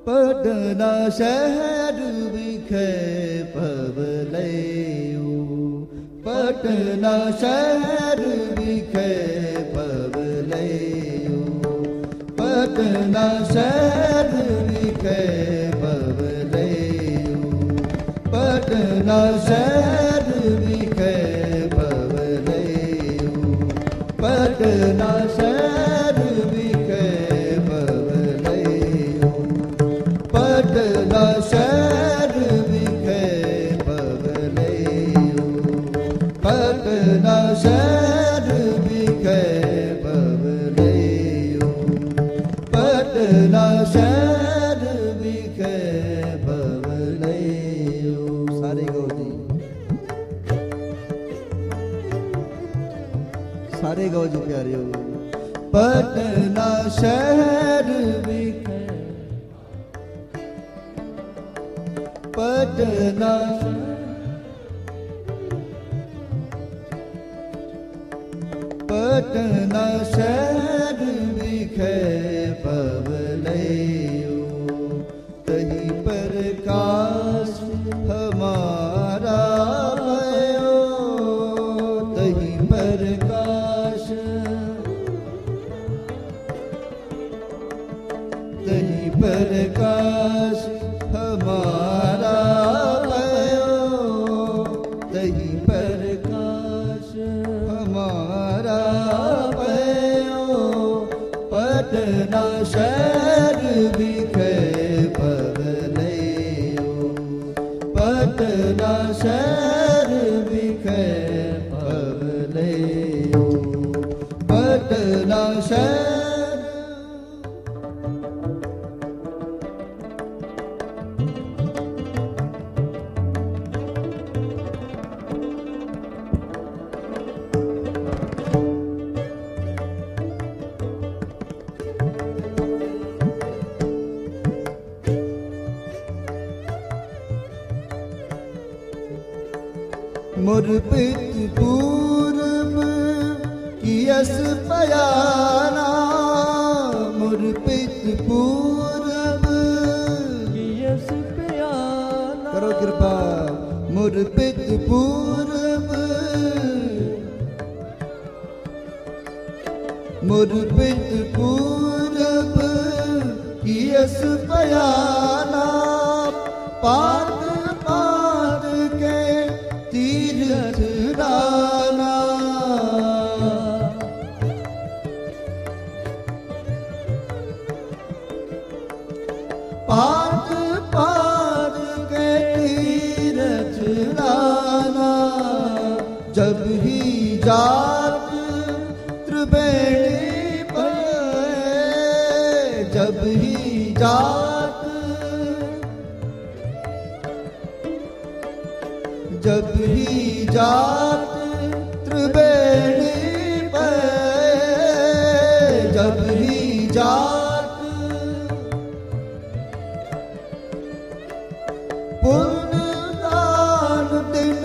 पटना शहर विखे पवलयो पटना शहर विखे पवलयो पटना शहर विखे पवलयो पटना शहर विखे पवलयो पटना शहर विखे पवलयो पटना शहर विखे पवलयो पटना शहर विखे पवलयो पटना शहर विखे पवलयो। सारे गो जी, सारे गो जी प्यारे हो। पटना शहर विखे पटना पटना शहर विखे पवलयो तही प्रकाश हमारा भयो तही प्रकाश तही प्रकाश हमारा भयो तही प्रकाश हमारा भयो पटना शहर विखे पवलयो पटना शहर विखे पवलयो पटना शहर मुरपित पूर्व कियस पयाना मुरपित पूर्व कियस पयाना करो कृपा मुरपित पूर्व मुरपित पूर्व कियस पयाना पात पात के तीर्थ दाना पात पात के तीर्थ दाना जब ही जात त्रिवेणी पड़े जब ही जात जब ही जात त्रिवेणी पे जब ही जात पुण्य दान दिन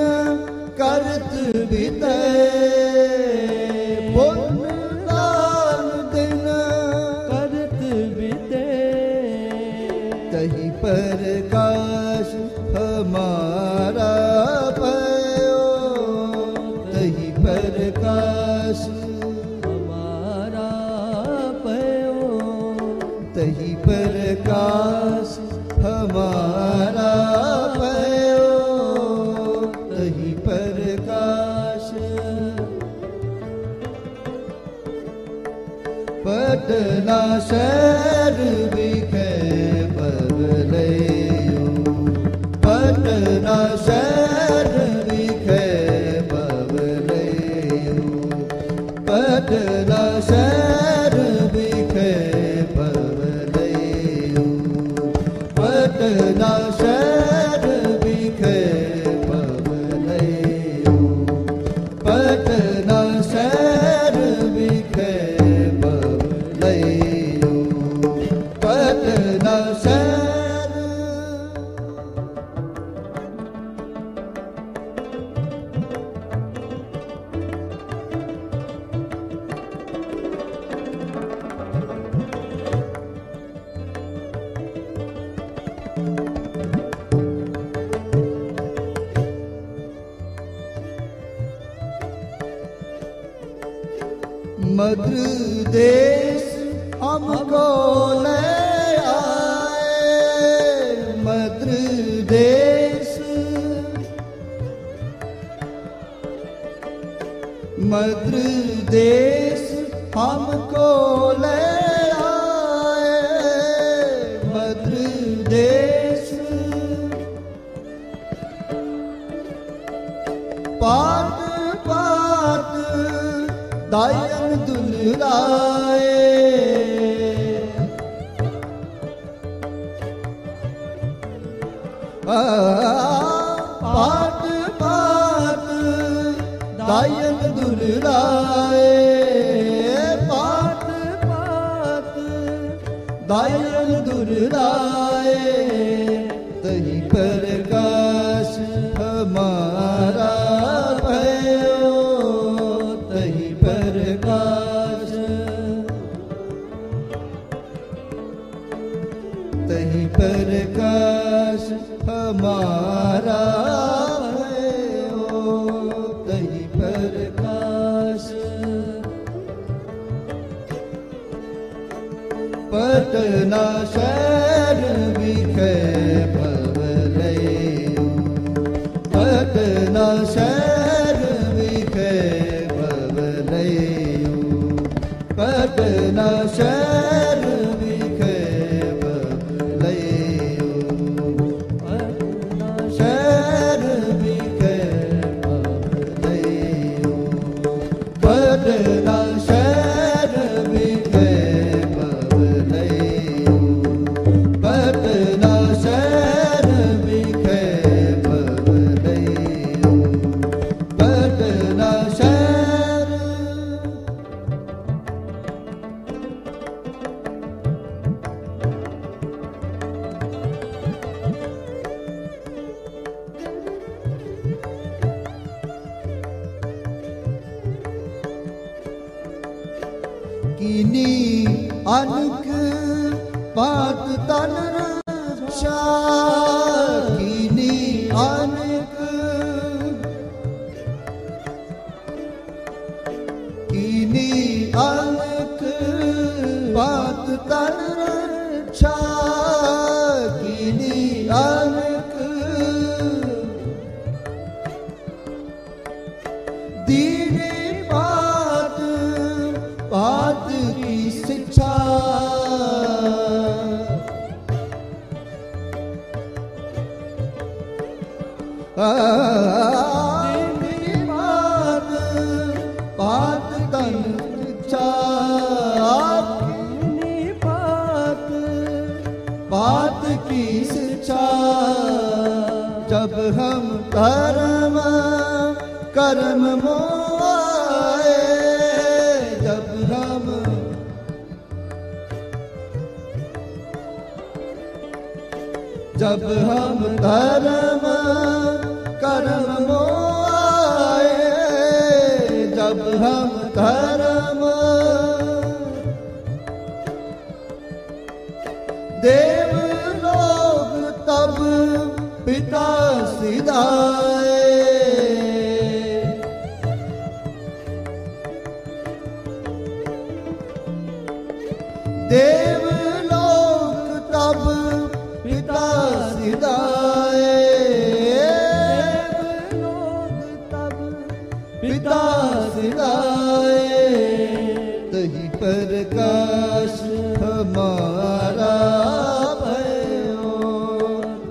करत बीते पुण्य दान दिन करत बीते तही प्रकाश हमारा प्रकाश हमारा भयो तही प्रकाश हमारा भयो तही प्रकाश पटना शहर विखे पवलयो पटना शहर विखे पटना शहर विखे पवलयो पटना शहर विखे पवलयो पटना शहर विखे पवलयो पटना शहर मद्र देश हमको ले आए, मद्र देश, मद्र देश हमको ले आए, मद्र देश। पात पात दायन दुलराए, पात पात दायन दुलराए, पात पात दायन दुलराए। तही प्रकाश हमारा भयो, तही प्रकाश, तही प्रकाश हमारा भयो, तही प्रकाश। पटना शहर विखे भवलयो, पटना शहर विखे भवलयो, पटना शहर विखे भवलयो, पटना शहर विखे भवलयो, पटना शहर विखे भवलयो, पटना शहर विखे भवलयो, पटना शहर। कीनी अनक पात तन रक्षा, कीनी अनक, कीनी अनक पात तन रक्षा, कीनी अनक। दीनी बात बात की शिक्षा, दीनी बात बात तन शिक्षा, दीनी बात बात की शिक्षा। जब हम कर्म कर्म मोआए, जब हम जब हम कर्म कर्म मोआए, जब हम कर्म देव लोग तब पिता सिधाए, देव लोग तब पिता सिधाए, देव लोग तब पिता सिधाए। तही प्रकाश हमारा भयो,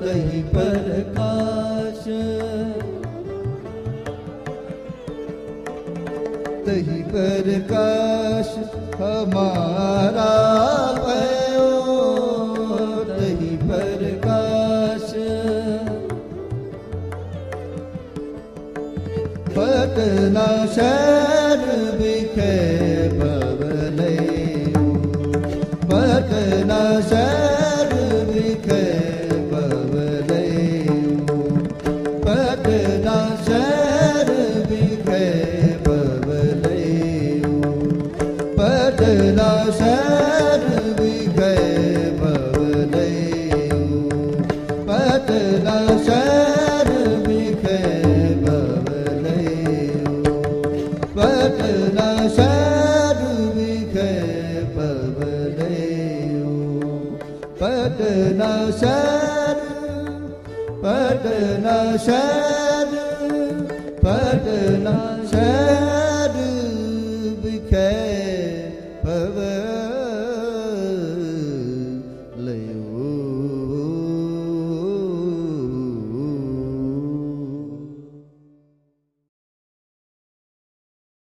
तही प्रकाश, तही प्रकाश हमारा भयो, तही प्रकाश। पटना शहर विखे भवलयो, पटना शहर विखे भवलयो, पटना शहर विखे भवलयो, पटना शहर विखे भवलयो, पटना शहर विखे भवलयो, पटना शहर Padma Sadhu, Padma Sadhu, Padma Sadhu.